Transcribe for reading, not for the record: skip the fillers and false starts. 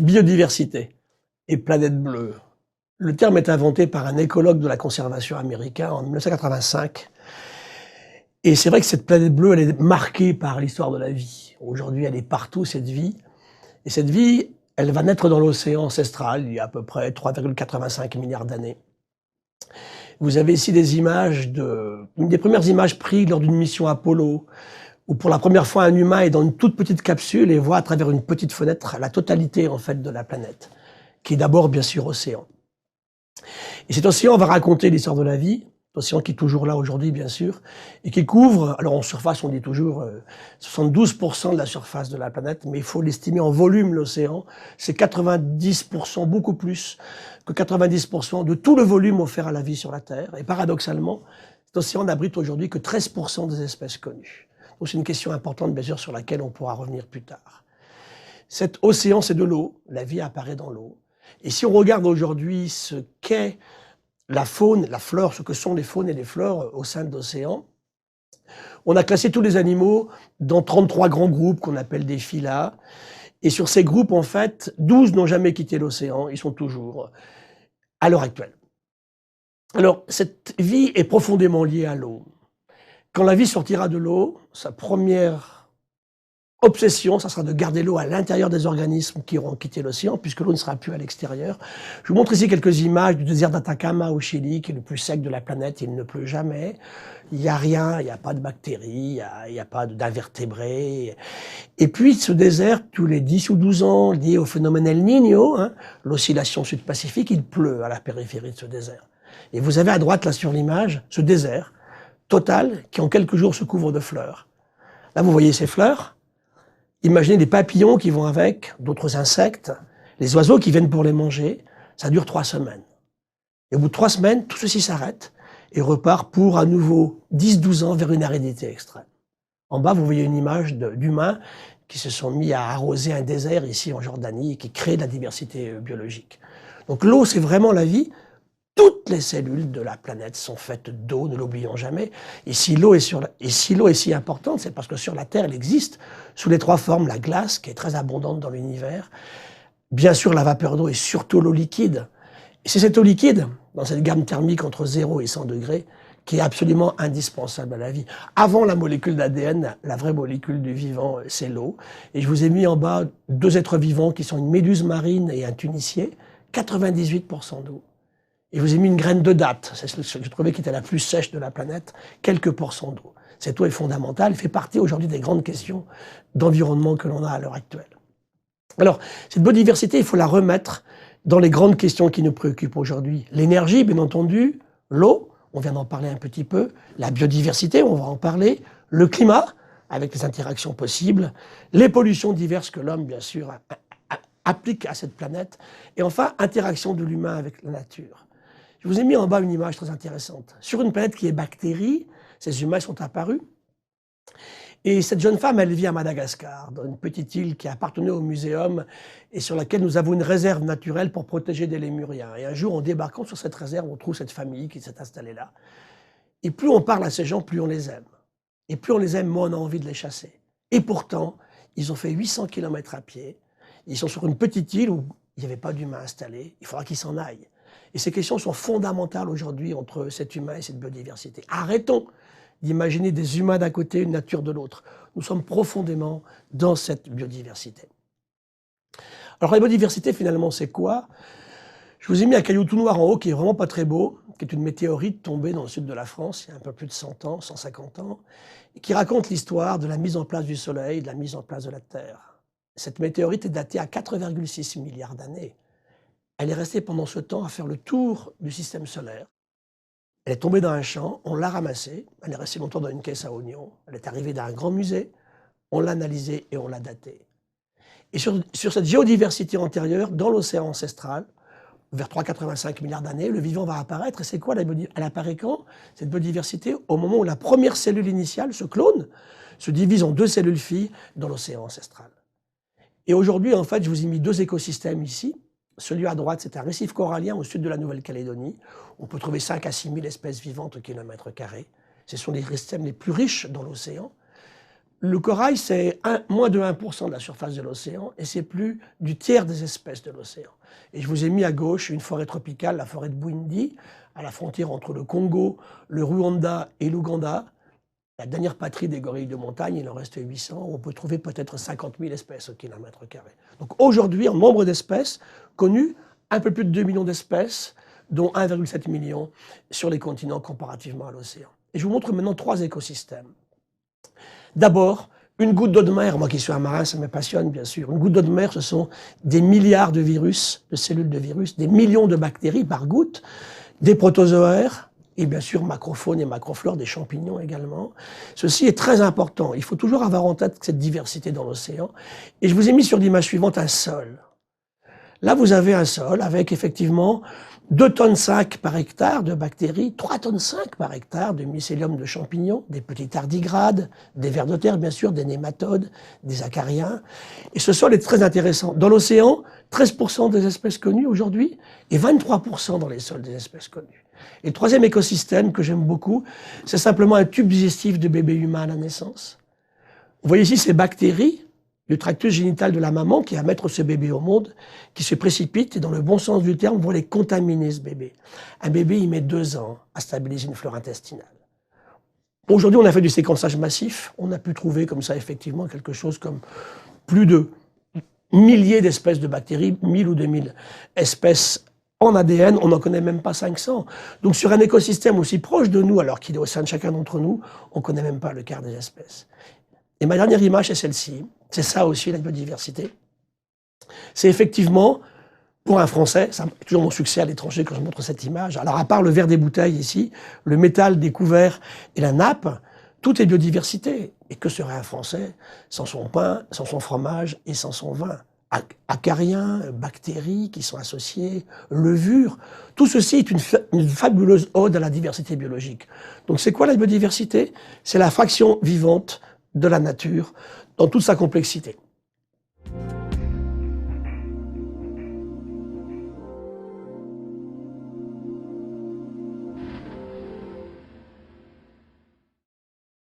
Biodiversité et planète bleue. Le terme est inventé par un écologue de la conservation américain en 1985. Et c'est vrai que cette planète bleue, elle est marquée par l'histoire de la vie. Aujourd'hui, elle est partout, cette vie. Et cette vie, elle va naître dans l'océan ancestral, il y a à peu près 3,85 milliards d'années. Vous avez ici des images une des premières images prises lors d'une mission Apollo, où pour la première fois un humain est dans une toute petite capsule et voit à travers une petite fenêtre la totalité en fait de la planète, qui est d'abord bien sûr océan. Et cet océan va raconter l'histoire de la vie, l'océan qui est toujours là aujourd'hui bien sûr, et qui couvre, alors en surface on dit toujours 72% de la surface de la planète, mais il faut l'estimer en volume l'océan, c'est 90%, beaucoup plus que 90% de tout le volume offert à la vie sur la Terre. Et paradoxalement, cet océan n'abrite aujourd'hui que 13% des espèces connues. Donc c'est une question importante bien sûr sur laquelle on pourra revenir plus tard. Cet océan c'est de l'eau, la vie apparaît dans l'eau. Et si on regarde aujourd'hui ce qu'est la faune, la flore, ce que sont les faunes et les flores au sein de l'océan, on a classé tous les animaux dans 33 grands groupes qu'on appelle des phyla. Et sur ces groupes, en fait, 12 n'ont jamais quitté l'océan, ils sont toujours à l'heure actuelle. Alors, cette vie est profondément liée à l'eau. Quand la vie sortira de l'eau, sa première obsession, ça sera de garder l'eau à l'intérieur des organismes qui auront quitté l'océan, puisque l'eau ne sera plus à l'extérieur. Je vous montre ici quelques images du désert d'Atacama au Chili, qui est le plus sec de la planète, il ne pleut jamais. Il n'y a rien, il n'y a pas de bactéries, il n'y a pas d'invertébrés. Et puis ce désert, tous les 10 ou 12 ans, lié au phénomène El Niño, l'oscillation sud-pacifique, il pleut à la périphérie de ce désert. Et vous avez à droite, là sur l'image, ce désert total qui en quelques jours se couvre de fleurs. Là vous voyez ces fleurs. Imaginez des papillons qui vont avec, d'autres insectes, les oiseaux qui viennent pour les manger. Ça dure 3 semaines. Et au bout de 3 semaines, tout ceci s'arrête et repart pour à nouveau 10-12 ans vers une aridité extrême. En bas, vous voyez une image d'humains qui se sont mis à arroser un désert ici en Jordanie et qui crée de la diversité biologique. Donc l'eau, c'est vraiment la vie. Toutes les cellules de la planète sont faites d'eau, ne l'oublions jamais. Et si l'eau est si importante, c'est parce que sur la Terre, elle existe sous les 3 formes. La glace, qui est très abondante dans l'univers, bien sûr la vapeur d'eau et surtout l'eau liquide. Et c'est cette eau liquide, dans cette gamme thermique entre 0 et 100 degrés, qui est absolument indispensable à la vie. Avant la molécule d'ADN, la vraie molécule du vivant, c'est l'eau. Et je vous ai mis en bas 2 êtres vivants qui sont une méduse marine et un tunicier, 98% d'eau. Et je vous ai mis une graine de date, c'est ce que je trouvais qui était la plus sèche de la planète, quelques pourcents d'eau. Cette eau est fondamentale, elle fait partie aujourd'hui des grandes questions d'environnement que l'on a à l'heure actuelle. Alors, cette biodiversité, il faut la remettre dans les grandes questions qui nous préoccupent aujourd'hui. L'énergie, bien entendu, l'eau, on vient d'en parler un petit peu, la biodiversité, on va en parler, le climat, avec les interactions possibles, les pollutions diverses que l'homme, bien sûr, applique à cette planète, et enfin, interaction de l'humain avec la nature. Je vous ai mis en bas une image très intéressante. Sur une planète qui est bactérie, ces humains sont apparus. Et cette jeune femme, elle vit à Madagascar, dans une petite île qui appartenait au muséum et sur laquelle nous avons une réserve naturelle pour protéger des lémuriens. Et un jour, en débarquant sur cette réserve, on trouve cette famille qui s'est installée là. Et plus on parle à ces gens, plus on les aime. Et plus on les aime, moins on a envie de les chasser. Et pourtant, ils ont fait 800 km à pied. Ils sont sur une petite île où il n'y avait pas d'humains installés. Il faudra qu'ils s'en aillent. Et ces questions sont fondamentales aujourd'hui entre cet humain et cette biodiversité. Arrêtons d'imaginer des humains d'un côté, une nature de l'autre. Nous sommes profondément dans cette biodiversité. Alors la biodiversité, finalement, c'est quoi? Je vous ai mis un caillou tout noir en haut qui est vraiment pas très beau, qui est une météorite tombée dans le sud de la France il y a un peu plus de 100 ans, 150 ans, et qui raconte l'histoire de la mise en place du Soleil, de la mise en place de la Terre. Cette météorite est datée à 4,6 milliards d'années. Elle est restée pendant ce temps à faire le tour du système solaire. Elle est tombée dans un champ, on l'a ramassée, elle est restée longtemps dans une caisse à oignons, elle est arrivée dans un grand musée, on l'a analysée et on l'a datée. Et sur cette géodiversité antérieure, dans l'océan ancestral, vers 3,85 milliards d'années, le vivant va apparaître. Et c'est quoi la biodiversité? Elle apparaît quand, cette biodiversité? Au moment où la première cellule initiale, ce clone, se divise en 2 cellules filles dans l'océan ancestral. Et aujourd'hui, en fait, je vous ai mis 2 écosystèmes ici. Celui à droite, c'est un récif corallien au sud de la Nouvelle-Calédonie. On peut trouver 5 à 6 000 espèces vivantes au kilomètre carré. Ce sont les écosystèmes les plus riches dans l'océan. Le corail, c'est moins de 1% de la surface de l'océan et c'est plus du tiers des espèces de l'océan. Et je vous ai mis à gauche une forêt tropicale, la forêt de Bwindi, à la frontière entre le Congo, le Rwanda et l'Ouganda. La dernière patrie des gorilles de montagne, il en reste 800, où on peut trouver peut-être 50 000 espèces au kilomètre carré. Donc aujourd'hui, en nombre d'espèces connues, un peu plus de 2 millions d'espèces, dont 1,7 million sur les continents comparativement à l'océan. Et je vous montre maintenant 3 écosystèmes. D'abord, une goutte d'eau de mer, moi qui suis un marin, ça me passionne bien sûr. Une goutte d'eau de mer, ce sont des milliards de virus, de cellules de virus, des millions de bactéries par goutte, des protozoaires, et bien sûr macrofaune et macroflore, des champignons également. Ceci est très important. Il faut toujours avoir en tête cette diversité dans l'océan. Et je vous ai mis sur l'image suivante un sol. Là, vous avez un sol avec effectivement 2,5 tonnes par hectare de bactéries, 3,5 tonnes par hectare de mycélium de champignons, des petits tardigrades, des vers de terre bien sûr, des nématodes, des acariens. Et ce sol est très intéressant. Dans l'océan, 13% des espèces connues aujourd'hui et 23% dans les sols des espèces connues. Et le troisième écosystème que j'aime beaucoup, c'est simplement un tube digestif de bébé humain à la naissance. Vous voyez ici ces bactéries du tractus génital de la maman qui va mettre ce bébé au monde, qui se précipite, et dans le bon sens du terme, vont les contaminer, ce bébé. Un bébé, il met 2 ans à stabiliser une flore intestinale. Aujourd'hui, on a fait du séquençage massif. On a pu trouver comme ça, effectivement, quelque chose comme plus de milliers d'espèces de bactéries, 1000 ou 2000 espèces en ADN. On n'en connaît même pas 500. Donc, sur un écosystème aussi proche de nous, alors qu'il est au sein de chacun d'entre nous, on ne connaît même pas le quart des espèces. Et ma dernière image est celle-ci. C'est ça aussi la biodiversité. C'est effectivement, pour un Français, c'est toujours mon succès à l'étranger quand je montre cette image. Alors à part le verre des bouteilles ici, le métal des couverts et la nappe, tout est biodiversité. Et que serait un Français sans son pain, sans son fromage et sans son vin? Acariens, bactéries qui sont associées, levures. Tout ceci est une fabuleuse ode à la diversité biologique. Donc c'est quoi la biodiversité? C'est la fraction vivante de la nature dans toute sa complexité.